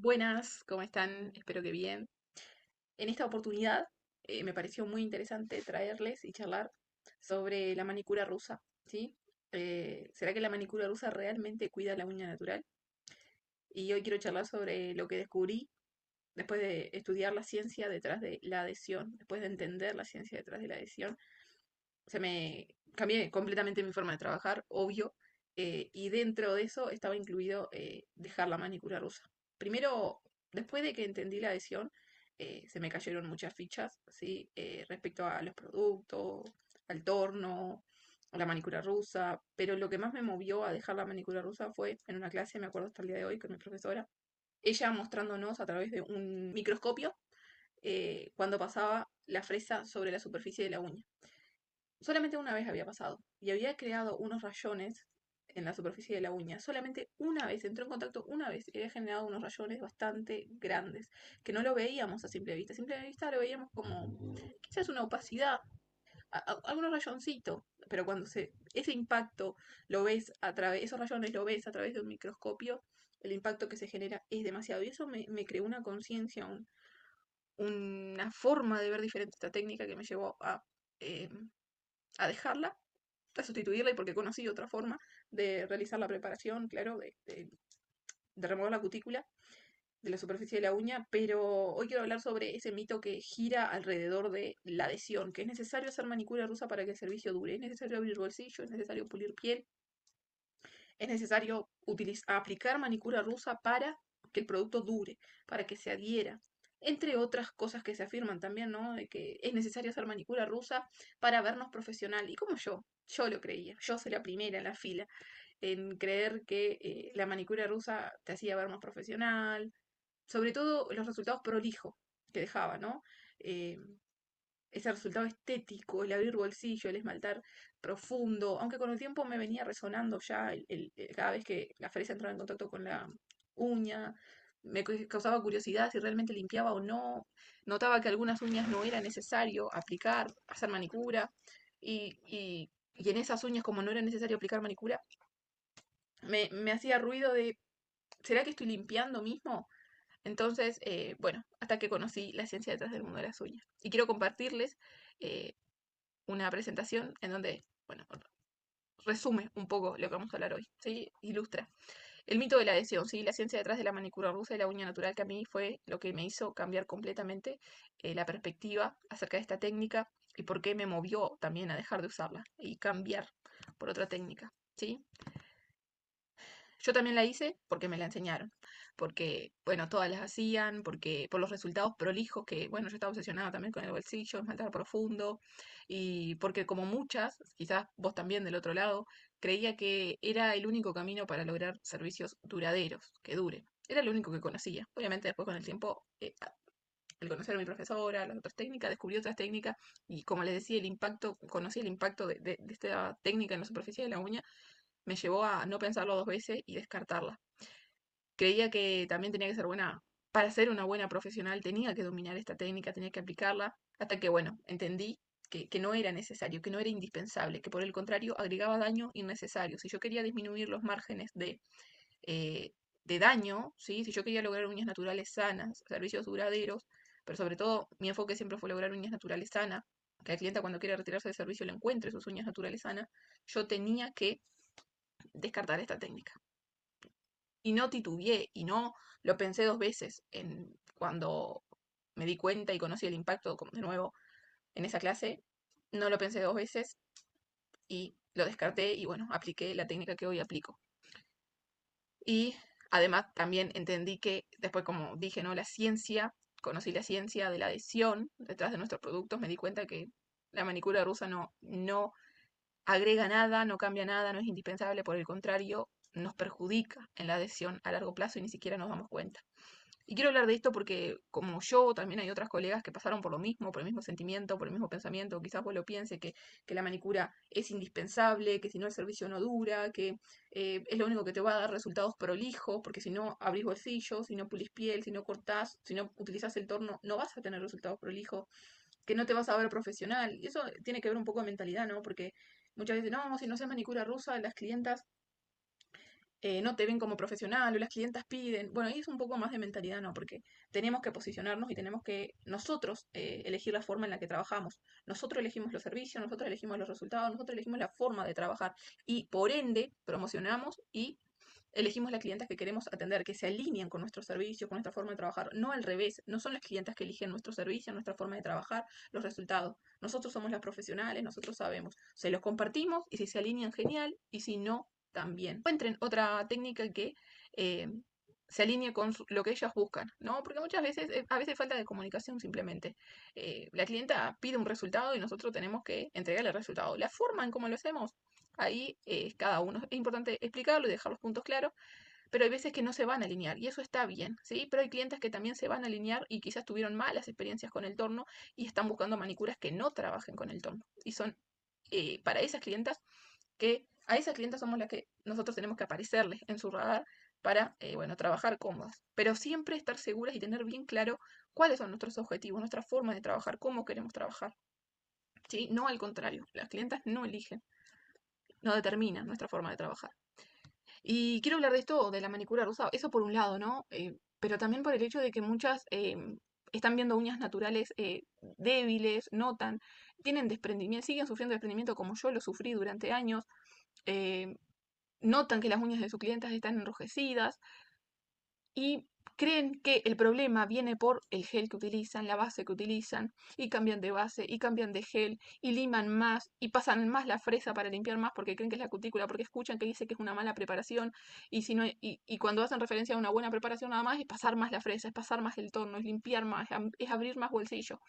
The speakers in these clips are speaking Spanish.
Buenas, ¿cómo están? Espero que bien. En esta oportunidad me pareció muy interesante traerles y charlar sobre la manicura rusa, ¿sí? ¿Será que la manicura rusa realmente cuida la uña natural? Y hoy quiero charlar sobre lo que descubrí después de estudiar la ciencia detrás de la adhesión, después de entender la ciencia detrás de la adhesión. Se me cambié completamente mi forma de trabajar, obvio, y dentro de eso estaba incluido dejar la manicura rusa. Primero, después de que entendí la adhesión, se me cayeron muchas fichas, ¿sí? Respecto a los productos, al torno, a la manicura rusa, pero lo que más me movió a dejar la manicura rusa fue en una clase, me acuerdo hasta el día de hoy, con mi profesora, ella mostrándonos a través de un microscopio cuando pasaba la fresa sobre la superficie de la uña. Solamente una vez había pasado y había creado unos rayones en la superficie de la uña. Solamente una vez, entró en contacto una vez y había generado unos rayones bastante grandes, que no lo veíamos a simple vista. A simple vista lo veíamos como quizás una opacidad, algunos rayoncitos, pero cuando ese impacto lo ves a través, esos rayones lo ves a través de un microscopio, el impacto que se genera es demasiado. Y eso me creó una conciencia, una forma de ver diferente esta técnica que me llevó eh, a dejarla, a sustituirla, y porque conocí otra forma de realizar la preparación, claro, de remover la cutícula de la superficie de la uña, pero hoy quiero hablar sobre ese mito que gira alrededor de la adhesión, que es necesario hacer manicura rusa para que el servicio dure, es necesario abrir bolsillo, es necesario pulir piel, es necesario aplicar manicura rusa para que el producto dure, para que se adhiera. Entre otras cosas que se afirman también, ¿no? De que es necesario hacer manicura rusa para vernos profesional. Y como yo lo creía. Yo soy la primera en la fila en creer que la manicura rusa te hacía ver más profesional. Sobre todo los resultados prolijos que dejaba, ¿no? Eh, Ese resultado estético, el abrir bolsillo, el esmaltar profundo, aunque con el tiempo me venía resonando ya cada vez que la fresa entraba en contacto con la uña, me causaba curiosidad si realmente limpiaba o no, notaba que algunas uñas no era necesario aplicar, hacer manicura, y en esas uñas como no era necesario aplicar manicura, me hacía ruido de, ¿será que estoy limpiando mismo? Entonces, bueno, hasta que conocí la ciencia detrás del mundo de las uñas. Y quiero compartirles eh, una presentación en donde, bueno, resume un poco lo que vamos a hablar hoy, ¿sí? Ilustra. El mito de la adhesión, ¿sí? La ciencia detrás de la manicura rusa y la uña natural, que a mí fue lo que me hizo cambiar completamente la perspectiva acerca de esta técnica y por qué me movió también a dejar de usarla y cambiar por otra técnica, ¿sí? Yo también la hice porque me la enseñaron, porque, bueno, todas las hacían, porque por los resultados prolijos que, bueno, yo estaba obsesionada también con el bolsillo, esmaltar profundo, y porque como muchas, quizás vos también del otro lado, creía que era el único camino para lograr servicios duraderos, que duren. Era lo único que conocía. Obviamente después con el tiempo, al conocer a mi profesora, las otras técnicas, descubrí otras técnicas y como les decía, conocí el impacto de esta técnica en la superficie de la uña, me llevó a no pensarlo dos veces y descartarla. Creía que también tenía que ser buena, para ser una buena profesional tenía que dominar esta técnica, tenía que aplicarla, hasta que, bueno, entendí que no era necesario, que no era indispensable, que por el contrario agregaba daño innecesario. Si yo quería disminuir los márgenes eh, de daño, ¿sí? Si yo quería lograr uñas naturales sanas, servicios duraderos, pero sobre todo mi enfoque siempre fue lograr uñas naturales sanas, que al cliente cuando quiere retirarse del servicio le encuentre sus uñas naturales sanas, yo tenía que descartar esta técnica. Y no titubeé y no lo pensé dos veces cuando me di cuenta y conocí el impacto, como de nuevo, en esa clase. No lo pensé dos veces y lo descarté y bueno, apliqué la técnica que hoy aplico. Y además también entendí que después, como dije, ¿no? La ciencia, conocí la ciencia de la adhesión detrás de nuestros productos, me di cuenta que la manicura rusa no agrega nada, no cambia nada, no es indispensable, por el contrario, nos perjudica en la adhesión a largo plazo y ni siquiera nos damos cuenta. Y quiero hablar de esto porque, como yo, también hay otras colegas que pasaron por lo mismo, por el mismo sentimiento, por el mismo pensamiento. Quizás vos lo piense, que la manicura es indispensable, que si no el servicio no dura, que es lo único que te va a dar resultados prolijos, porque si no abrís bolsillos, si no pulís piel, si no cortás, si no utilizás el torno, no vas a tener resultados prolijos, que no te vas a ver profesional. Y eso tiene que ver un poco de mentalidad, ¿no? Porque muchas veces, no, si no haces manicura rusa, las clientas no te ven como profesional o las clientas piden. Bueno, ahí es un poco más de mentalidad, ¿no? Porque tenemos que posicionarnos y tenemos que nosotros elegir la forma en la que trabajamos. Nosotros elegimos los servicios, nosotros elegimos los resultados, nosotros elegimos la forma de trabajar y por ende promocionamos y elegimos las clientas que queremos atender, que se alinean con nuestro servicio, con nuestra forma de trabajar. No al revés, no son las clientas que eligen nuestro servicio, nuestra forma de trabajar, los resultados. Nosotros somos las profesionales, nosotros sabemos. Se los compartimos y si se alinean, genial, y si no, también. Encuentren otra técnica que eh, se alinee con lo que ellas buscan, ¿no? Porque muchas veces, a veces falta de comunicación simplemente. La clienta pide un resultado y nosotros tenemos que entregarle el resultado. La forma en cómo lo hacemos, ahí cada uno. Es importante explicarlo y dejar los puntos claros, pero hay veces que no se van a alinear y eso está bien, ¿sí? Pero hay clientes que también se van a alinear y quizás tuvieron malas experiencias con el torno y están buscando manicuras que no trabajen con el torno. Y son para esas clientas que a esas clientas somos las que nosotros tenemos que aparecerles en su radar para, bueno, trabajar cómodas. Pero siempre estar seguras y tener bien claro cuáles son nuestros objetivos, nuestra forma de trabajar, cómo queremos trabajar. ¿Sí? No al contrario, las clientas no eligen, no determinan nuestra forma de trabajar. Y quiero hablar de esto, de la manicura rusa, eso por un lado, ¿no? Pero también por el hecho de que muchas están viendo uñas naturales débiles, notan, tienen desprendimiento, siguen sufriendo desprendimiento como yo lo sufrí durante años, eh, notan que las uñas de sus clientes están enrojecidas y creen que el problema viene por el gel que utilizan, la base que utilizan, y cambian de base, y cambian de gel, y liman más, y pasan más la fresa para limpiar más porque creen que es la cutícula, porque escuchan que dice que es una mala preparación, y, si no, y cuando hacen referencia a una buena preparación nada más, es pasar más la fresa, es pasar más el torno, es limpiar más, es abrir más bolsillo.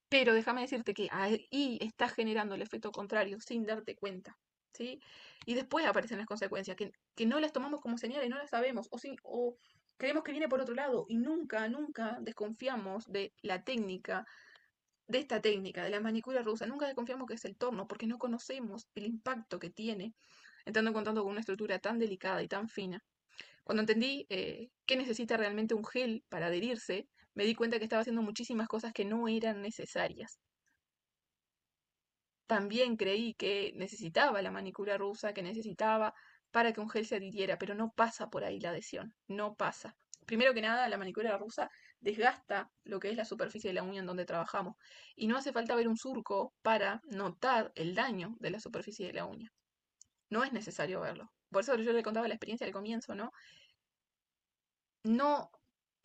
Pero déjame decirte que ahí estás generando el efecto contrario sin darte cuenta. ¿Sí? Y después aparecen las consecuencias, que no las tomamos como señales, no las sabemos, o creemos que viene por otro lado, y nunca, nunca desconfiamos de la técnica, de esta técnica, de la manicura rusa, nunca desconfiamos que es el torno, porque no conocemos el impacto que tiene, entrando en contacto con una estructura tan delicada y tan fina. Cuando entendí qué necesita realmente un gel para adherirse, me di cuenta que estaba haciendo muchísimas cosas que no eran necesarias. También creí que necesitaba la manicura rusa, que necesitaba para que un gel se adhiriera, pero no pasa por ahí la adhesión, no pasa. Primero que nada, la manicura rusa desgasta lo que es la superficie de la uña en donde trabajamos y no hace falta ver un surco para notar el daño de la superficie de la uña. No es necesario verlo. Por eso yo le contaba la experiencia al comienzo, ¿no? No,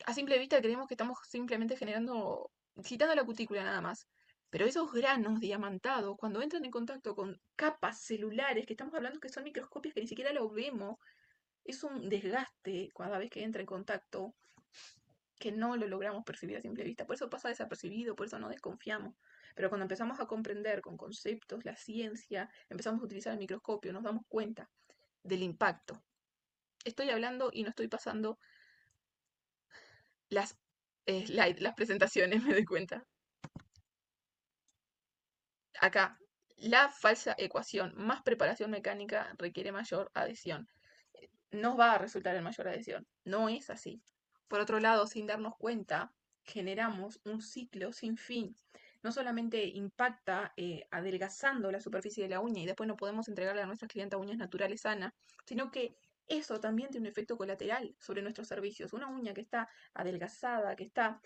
a simple vista creemos que estamos simplemente generando, quitando la cutícula nada más. Pero esos granos diamantados, cuando entran en contacto con capas celulares, que estamos hablando que son microscopias que ni siquiera lo vemos, es un desgaste cada vez que entra en contacto que no lo logramos percibir a simple vista. Por eso pasa desapercibido, por eso no desconfiamos. Pero cuando empezamos a comprender con conceptos la ciencia, empezamos a utilizar el microscopio, nos damos cuenta del impacto. Estoy hablando y no estoy pasando las slides, las presentaciones, me doy cuenta. Acá, la falsa ecuación más preparación mecánica requiere mayor adhesión. No va a resultar en mayor adhesión. No es así. Por otro lado, sin darnos cuenta, generamos un ciclo sin fin. No solamente impacta adelgazando la superficie de la uña y después no podemos entregarle a nuestras clientes uñas naturales sanas, sino que eso también tiene un efecto colateral sobre nuestros servicios. Una uña que está adelgazada, que está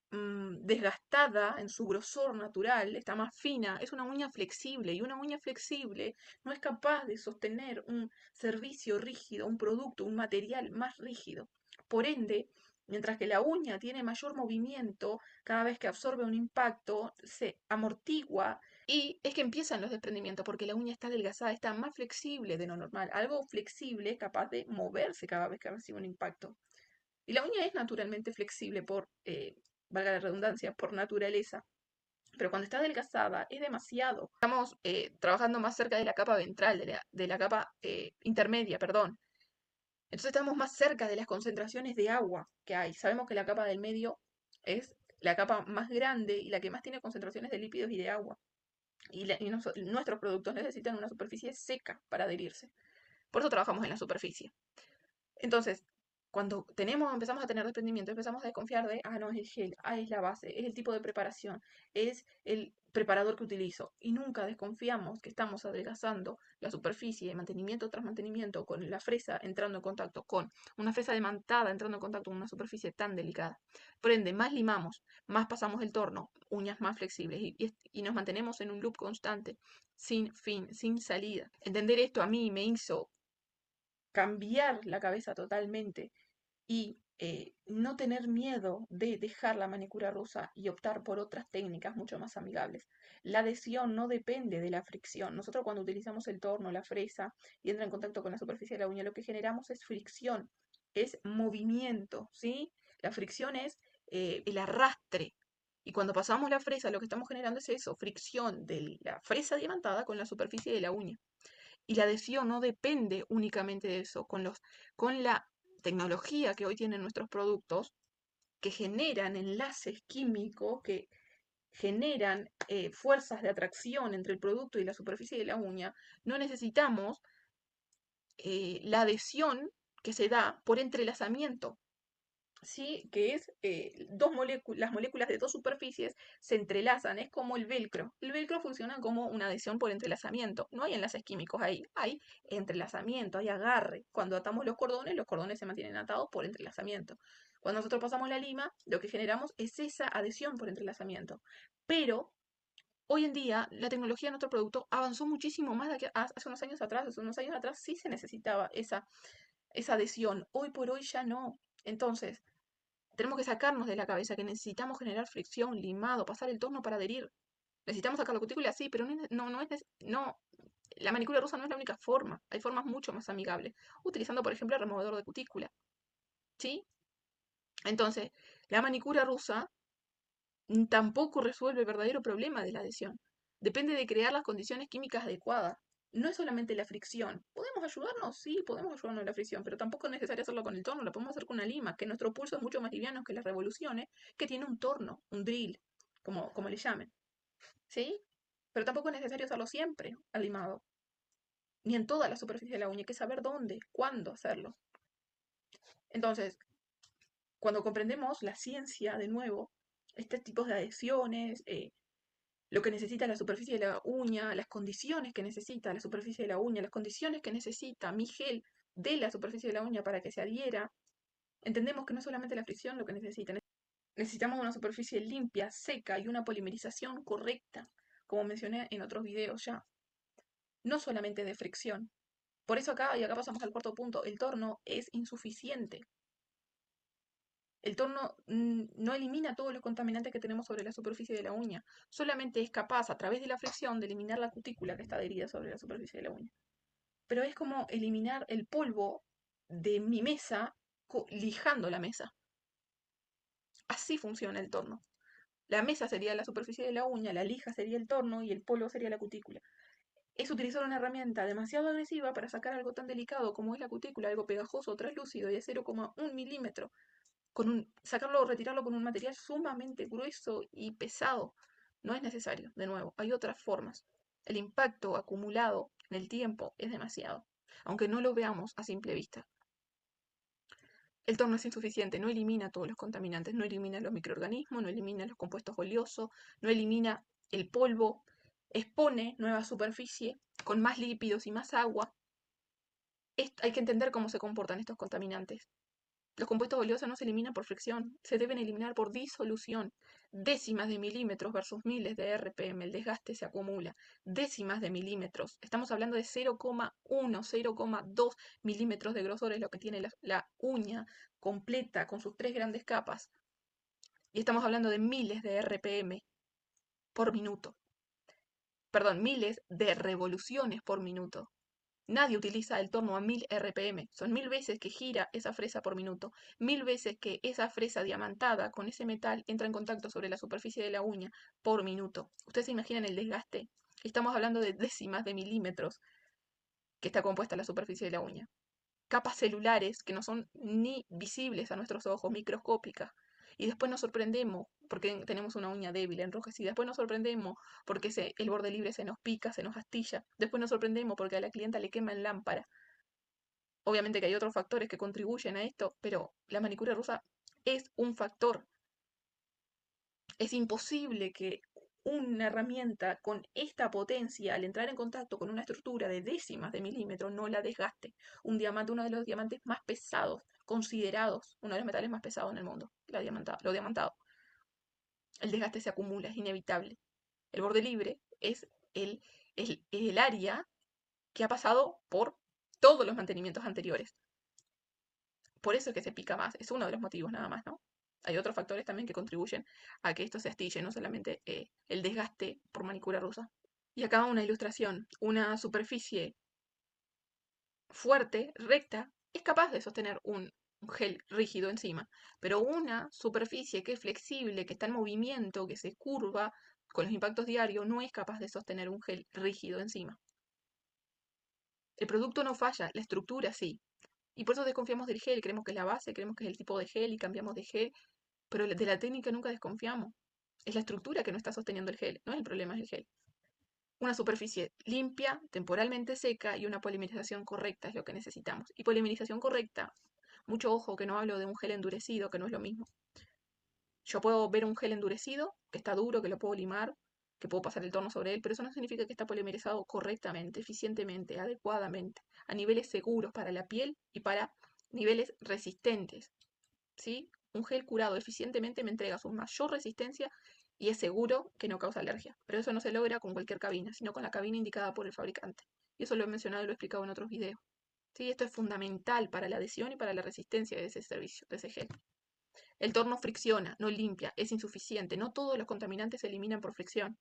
desgastada en su grosor natural, está más fina, es una uña flexible y una uña flexible no es capaz de sostener un servicio rígido, un producto, un material más rígido. Por ende, mientras que la uña tiene mayor movimiento, cada vez que absorbe un impacto, se amortigua y es que empiezan los desprendimientos porque la uña está adelgazada, está más flexible de lo normal. Algo flexible es capaz de moverse cada vez que recibe un impacto. Y la uña es naturalmente flexible por, valga la redundancia, por naturaleza. Pero cuando está adelgazada es demasiado. Estamos trabajando más cerca de la capa ventral, de la capa intermedia, perdón. Entonces estamos más cerca de las concentraciones de agua que hay. Sabemos que la capa del medio es la capa más grande y la que más tiene concentraciones de lípidos y de agua. Y nuestros productos necesitan una superficie seca para adherirse. Por eso trabajamos en la superficie. Entonces, Cuando empezamos a tener desprendimiento, empezamos a desconfiar de, no, es el gel, es la base, es el tipo de preparación, es el preparador que utilizo. Y nunca desconfiamos que estamos adelgazando la superficie de mantenimiento tras mantenimiento con la fresa entrando en contacto con una fresa demantada entrando en contacto con una superficie tan delicada. Por ende, más limamos, más pasamos el torno, uñas más flexibles y nos mantenemos en un loop constante, sin fin, sin salida. Entender esto a mí me hizo cambiar la cabeza totalmente y no tener miedo de dejar la manicura rusa y optar por otras técnicas mucho más amigables. La adhesión no depende de la fricción. Nosotros cuando utilizamos el torno, la fresa y entra en contacto con la superficie de la uña, lo que generamos es fricción, es movimiento, ¿sí? La fricción es el arrastre. Y cuando pasamos la fresa, lo que estamos generando es eso, fricción de la fresa diamantada con la superficie de la uña. Y la adhesión no depende únicamente de eso. Con la tecnología que hoy tienen nuestros productos, que generan enlaces químicos, que generan fuerzas de atracción entre el producto y la superficie de la uña, no necesitamos la adhesión que se da por entrelazamiento. ¿Sí? Que es las moléculas de dos superficies se entrelazan, es como el velcro. El velcro funciona como una adhesión por entrelazamiento. No hay enlaces químicos ahí, hay entrelazamiento, hay agarre. Cuando atamos los cordones se mantienen atados por entrelazamiento. Cuando nosotros pasamos la lima, lo que generamos es esa adhesión por entrelazamiento. Pero hoy en día la tecnología de nuestro producto avanzó muchísimo más de que hace unos años atrás. Hace unos años atrás sí se necesitaba esa adhesión. Hoy por hoy ya no. Entonces, tenemos que sacarnos de la cabeza que necesitamos generar fricción, limado, pasar el torno para adherir. Necesitamos sacar la cutícula, sí, pero no, la manicura rusa no es la única forma. Hay formas mucho más amigables, utilizando, por ejemplo, el removedor de cutícula. ¿Sí? Entonces, la manicura rusa tampoco resuelve el verdadero problema de la adhesión. Depende de crear las condiciones químicas adecuadas. No es solamente la fricción. ¿Podemos ayudarnos? Sí, podemos ayudarnos en la fricción, pero tampoco es necesario hacerlo con el torno, lo podemos hacer con una lima, que nuestro pulso es mucho más liviano que las revoluciones, que tiene un torno, un drill, como le llamen. ¿Sí? Pero tampoco es necesario hacerlo siempre al limado, ni en toda la superficie de la uña, hay que saber dónde, cuándo hacerlo. Entonces, cuando comprendemos la ciencia, de nuevo, este tipo de adhesiones, lo que necesita la superficie de la uña, las condiciones que necesita la superficie de la uña, las condiciones que necesita mi gel de la superficie de la uña para que se adhiera, entendemos que no es solamente la fricción lo que necesita, necesitamos una superficie limpia, seca y una polimerización correcta, como mencioné en otros videos ya, no solamente de fricción. Por eso acá, y acá pasamos al cuarto punto, el torno es insuficiente. El torno no elimina todos los contaminantes que tenemos sobre la superficie de la uña, solamente es capaz a través de la fricción de eliminar la cutícula que está adherida sobre la superficie de la uña. Pero es como eliminar el polvo de mi mesa lijando la mesa. Así funciona el torno. La mesa sería la superficie de la uña, la lija sería el torno y el polvo sería la cutícula. Es utilizar una herramienta demasiado agresiva para sacar algo tan delicado como es la cutícula, algo pegajoso, translúcido y de 0,1 milímetro, sacarlo o retirarlo con un material sumamente grueso y pesado. No es necesario, de nuevo, hay otras formas. El impacto acumulado en el tiempo es demasiado, aunque no lo veamos a simple vista. El torno es insuficiente, no elimina todos los contaminantes, no elimina los microorganismos, no elimina los compuestos oleosos, no elimina el polvo, expone nueva superficie con más lípidos y más agua. Hay que entender cómo se comportan estos contaminantes. Los compuestos oleosos no se eliminan por fricción, se deben eliminar por disolución. Décimas de milímetros versus miles de RPM, el desgaste se acumula. Décimas de milímetros. Estamos hablando de 0,1, 0,2 milímetros de grosor es lo que tiene la uña completa con sus tres grandes capas. Y estamos hablando de miles de RPM por minuto. Perdón, miles de revoluciones por minuto. Nadie utiliza el torno a 1000 RPM. Son 1000 veces que gira esa fresa por minuto. 1000 veces que esa fresa diamantada con ese metal entra en contacto sobre la superficie de la uña por minuto. ¿Ustedes se imaginan el desgaste? Estamos hablando de décimas de milímetros que está compuesta la superficie de la uña. Capas celulares que no son ni visibles a nuestros ojos, microscópicas. Y después nos sorprendemos porque tenemos una uña débil, enrojecida. Después nos sorprendemos porque el borde libre se nos pica, se nos astilla. Después nos sorprendemos porque a la clienta le quema en lámpara. Obviamente que hay otros factores que contribuyen a esto, pero la manicura rusa es un factor. Es imposible que una herramienta con esta potencia, al entrar en contacto con una estructura de décimas de milímetro, no la desgaste. Un diamante, uno de los diamantes más pesados, considerados uno de los metales más pesados en el mundo, lo diamantado. El desgaste se acumula, es inevitable. El borde libre es el área que ha pasado por todos los mantenimientos anteriores. Por eso es que se pica más, es uno de los motivos nada más, ¿no? Hay otros factores también que contribuyen a que esto se astille, no solamente el desgaste por manicura rusa. Y acá una ilustración, una superficie fuerte, recta, es capaz de sostener un gel rígido encima, pero una superficie que es flexible, que está en movimiento, que se curva con los impactos diarios, no es capaz de sostener un gel rígido encima. El producto no falla, la estructura sí. Y por eso desconfiamos del gel, creemos que es la base, creemos que es el tipo de gel y cambiamos de gel, pero de la técnica nunca desconfiamos. Es la estructura que no está sosteniendo el gel, no es el problema, es el gel. Una superficie limpia, temporalmente seca y una polimerización correcta es lo que necesitamos. Y polimerización correcta, mucho ojo que no hablo de un gel endurecido, que no es lo mismo. Yo puedo ver un gel endurecido, que está duro, que lo puedo limar, que puedo pasar el torno sobre él, pero eso no significa que está polimerizado correctamente, eficientemente, adecuadamente, a niveles seguros para la piel y para niveles resistentes. ¿Sí? Un gel curado eficientemente me entrega su mayor resistencia y es seguro que no causa alergia. Pero eso no se logra con cualquier cabina, sino con la cabina indicada por el fabricante. Y eso lo he mencionado y lo he explicado en otros videos. ¿Sí? Esto es fundamental para la adhesión y para la resistencia de ese servicio, de ese gel. El torno fricciona, no limpia, es insuficiente. No todos los contaminantes se eliminan por fricción.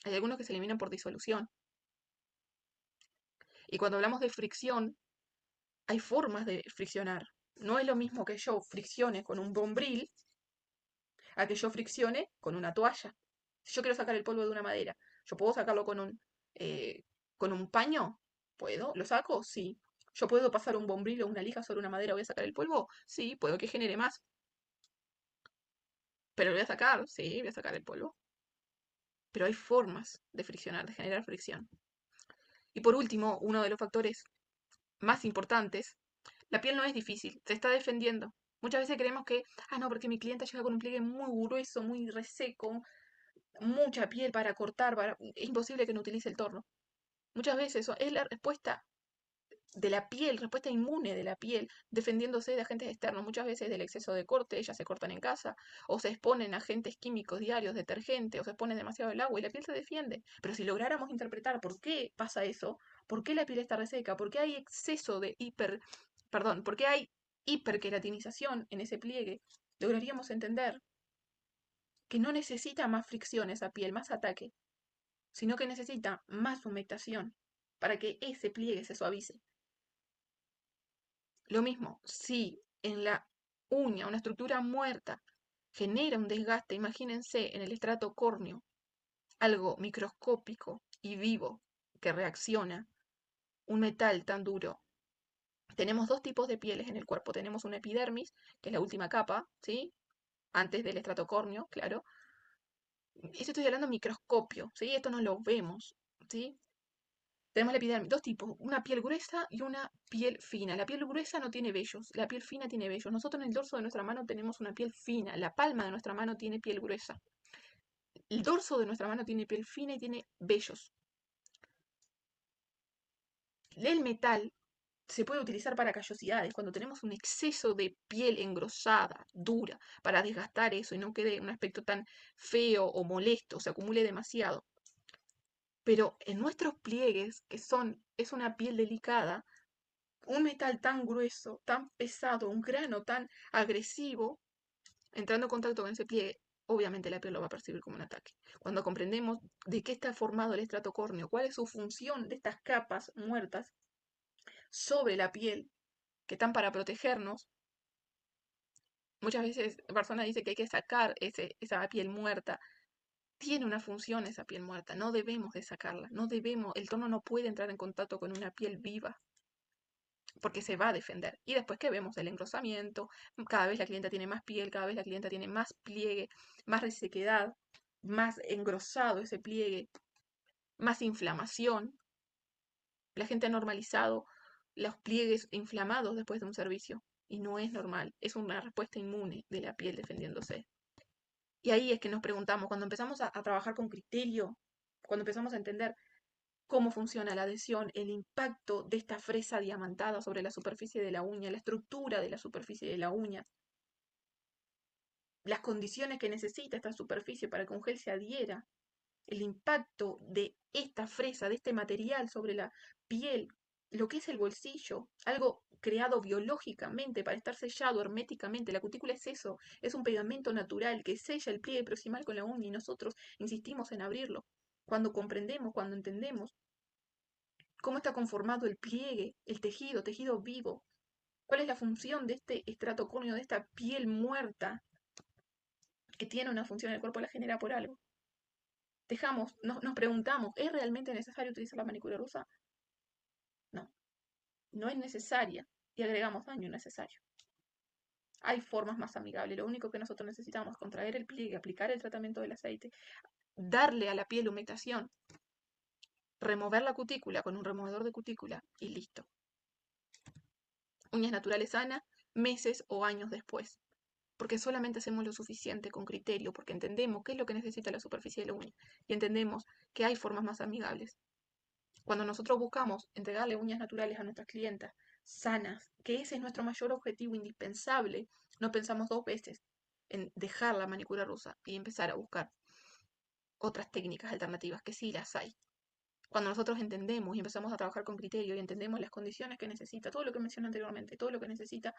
Hay algunos que se eliminan por disolución. Y cuando hablamos de fricción, hay formas de friccionar. No es lo mismo que yo friccione con un bombril a que yo friccione con una toalla. Si yo quiero sacar el polvo de una madera, ¿yo puedo sacarlo eh, con un paño? ¿Puedo? ¿Lo saco? Sí. ¿Yo puedo pasar un bombril o una lija sobre una madera? ¿Voy a sacar el polvo? Sí, puedo que genere más. ¿Pero lo voy a sacar? Sí, voy a sacar el polvo. Pero hay formas de friccionar, de generar fricción. Y por último, uno de los factores más importantes, la piel no es difícil, se está defendiendo. Muchas veces creemos que, no, porque mi cliente llega con un pliegue muy grueso, muy reseco, mucha piel para cortar, es imposible que no utilice el torno. Muchas veces eso es la respuesta de la piel, respuesta inmune de la piel, defendiéndose de agentes externos, muchas veces del exceso de corte, ellas se cortan en casa, o se exponen a agentes químicos diarios, detergentes, o se exponen demasiado al agua y la piel se defiende. Pero si lográramos interpretar por qué pasa eso, por qué la piel está reseca, por qué hay exceso de por qué hay hiperqueratinización en ese pliegue, lograríamos entender que no necesita más fricción esa piel, más ataque, sino que necesita más humectación para que ese pliegue se suavice. Lo mismo, si en la uña una estructura muerta genera un desgaste, imagínense en el estrato córneo, algo microscópico y vivo que reacciona, un metal tan duro. Tenemos dos tipos de pieles en el cuerpo. Tenemos una epidermis, que es la última capa, ¿sí? Antes del estrato córneo, claro. Esto estoy hablando microscopio, ¿sí? Esto no lo vemos, ¿sí? Tenemos la epidermis, dos tipos, una piel gruesa y una piel fina. La piel gruesa no tiene vellos, la piel fina tiene vellos. Nosotros en el dorso de nuestra mano tenemos una piel fina, la palma de nuestra mano tiene piel gruesa. El dorso de nuestra mano tiene piel fina y tiene vellos. El metal se puede utilizar para callosidades, cuando tenemos un exceso de piel engrosada, dura, para desgastar eso y no quede un aspecto tan feo o molesto, se acumule demasiado. Pero en nuestros pliegues, es una piel delicada, un metal tan grueso, tan pesado, un grano tan agresivo, entrando en contacto con ese pliegue, obviamente la piel lo va a percibir como un ataque. Cuando comprendemos de qué está formado el estrato córneo, cuál es su función de estas capas muertas sobre la piel, que están para protegernos, muchas veces la persona dice que hay que sacar esa piel muerta. Tiene una función esa piel muerta, no debemos de sacarla, no debemos, el tono no puede entrar en contacto con una piel viva, porque se va a defender. Y después que vemos el engrosamiento, cada vez la clienta tiene más piel, cada vez la clienta tiene más pliegue, más resequedad, más engrosado ese pliegue, más inflamación. La gente ha normalizado los pliegues inflamados después de un servicio. Y no es normal, es una respuesta inmune de la piel defendiéndose. Y ahí es que nos preguntamos, cuando empezamos a trabajar con criterio, cuando empezamos a entender cómo funciona la adhesión, el impacto de esta fresa diamantada sobre la superficie de la uña, la estructura de la superficie de la uña, las condiciones que necesita esta superficie para que un gel se adhiera, el impacto de esta fresa, de este material sobre la piel, lo que es el bolsillo, algo creado biológicamente para estar sellado herméticamente. La cutícula es eso, es un pegamento natural que sella el pliegue proximal con la uña y nosotros insistimos en abrirlo. Cuando comprendemos, cuando entendemos cómo está conformado el pliegue, el tejido, tejido vivo, cuál es la función de este estrato córneo, de esta piel muerta que tiene una función en el cuerpo, la genera por algo. Nos preguntamos, ¿es realmente necesario utilizar la manicura rusa? No, no es necesaria y agregamos daño innecesario. Hay formas más amigables, lo único que nosotros necesitamos es contraer el pliegue, aplicar el tratamiento del aceite, darle a la piel humectación, remover la cutícula con un removedor de cutícula y listo. Uñas naturales sanas, meses o años después. Porque solamente hacemos lo suficiente con criterio, porque entendemos qué es lo que necesita la superficie de la uña y entendemos que hay formas más amigables. Cuando nosotros buscamos entregarle uñas naturales a nuestras clientas, sanas, que ese es nuestro mayor objetivo indispensable, no pensamos dos veces en dejar la manicura rusa y empezar a buscar otras técnicas alternativas, que sí las hay. Cuando nosotros entendemos y empezamos a trabajar con criterio y entendemos las condiciones que necesita, todo lo que mencioné anteriormente, todo lo que necesita,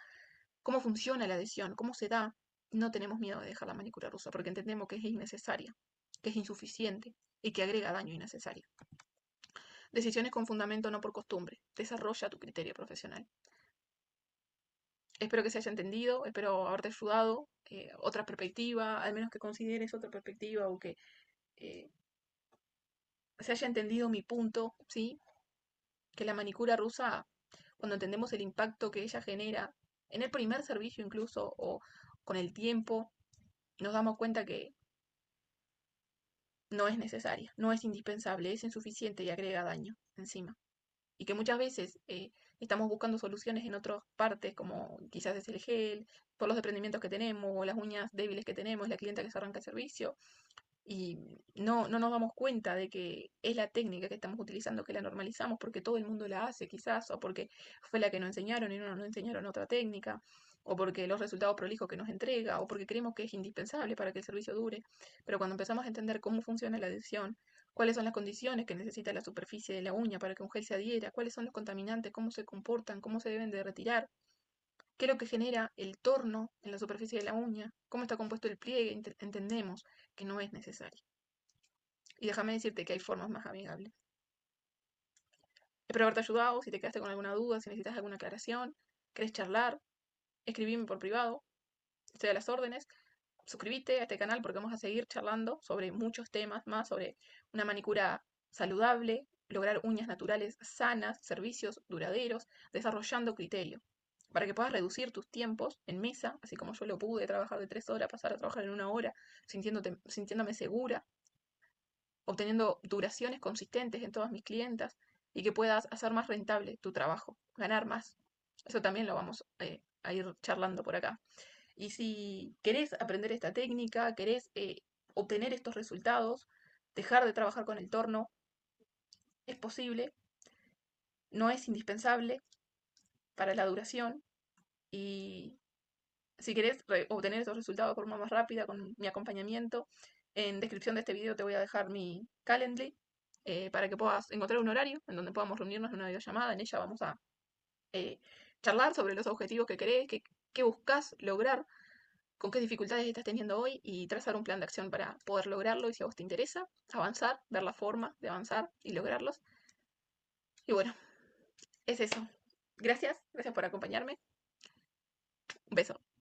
cómo funciona la adhesión, cómo se da, no tenemos miedo de dejar la manicura rusa porque entendemos que es innecesaria, que es insuficiente y que agrega daño innecesario. Decisiones con fundamento, no por costumbre. Desarrolla tu criterio profesional. Espero que se haya entendido, espero haberte ayudado. Otra perspectiva, al menos que consideres otra perspectiva o que eh, se haya entendido mi punto, ¿sí? Que la manicura rusa, cuando entendemos el impacto que ella genera, en el primer servicio incluso, o con el tiempo, nos damos cuenta que no es necesaria, no es indispensable, es insuficiente y agrega daño encima. Y que muchas veces estamos buscando soluciones en otras partes, como quizás es el gel, por los desprendimientos que tenemos, o las uñas débiles que tenemos, la clienta que se arranca el servicio, y no nos damos cuenta de que es la técnica que estamos utilizando, que la normalizamos porque todo el mundo la hace quizás, o porque fue la que nos enseñaron y no nos enseñaron otra técnica, o porque los resultados prolijos que nos entrega, o porque creemos que es indispensable para que el servicio dure. Pero cuando empezamos a entender cómo funciona la adhesión, cuáles son las condiciones que necesita la superficie de la uña para que un gel se adhiera, cuáles son los contaminantes, cómo se comportan, cómo se deben de retirar, qué es lo que genera el torno en la superficie de la uña, cómo está compuesto el pliegue, entendemos que no es necesario. Y déjame decirte que hay formas más amigables. Espero haberte ayudado. Si te quedaste con alguna duda, si necesitas alguna aclaración, querés charlar, escribime por privado. Estoy a las órdenes. Suscríbete a este canal porque vamos a seguir charlando sobre muchos temas más, sobre una manicura saludable, lograr uñas naturales sanas, servicios duraderos, desarrollando criterio, para que puedas reducir tus tiempos en mesa, así como yo lo pude, trabajar de 3 horas, pasar a trabajar en 1 hora, sintiéndome segura, obteniendo duraciones consistentes en todas mis clientas y que puedas hacer más rentable tu trabajo, ganar más. Eso también lo vamos a ir charlando por acá. Y si querés aprender esta técnica, querés obtener estos resultados, dejar de trabajar con el torno, es posible, no es indispensable para la duración. Y si querés obtener estos resultados de forma más rápida con mi acompañamiento, en descripción de este video te voy a dejar mi Calendly para que puedas encontrar un horario en donde podamos reunirnos en una videollamada. En ella vamos a eh, charlar sobre los objetivos que querés, qué buscas lograr, con qué dificultades estás teniendo hoy y trazar un plan de acción para poder lograrlo. Y si a vos te interesa, avanzar, ver la forma de avanzar y lograrlos. Y bueno, es eso. Gracias por acompañarme. Un beso.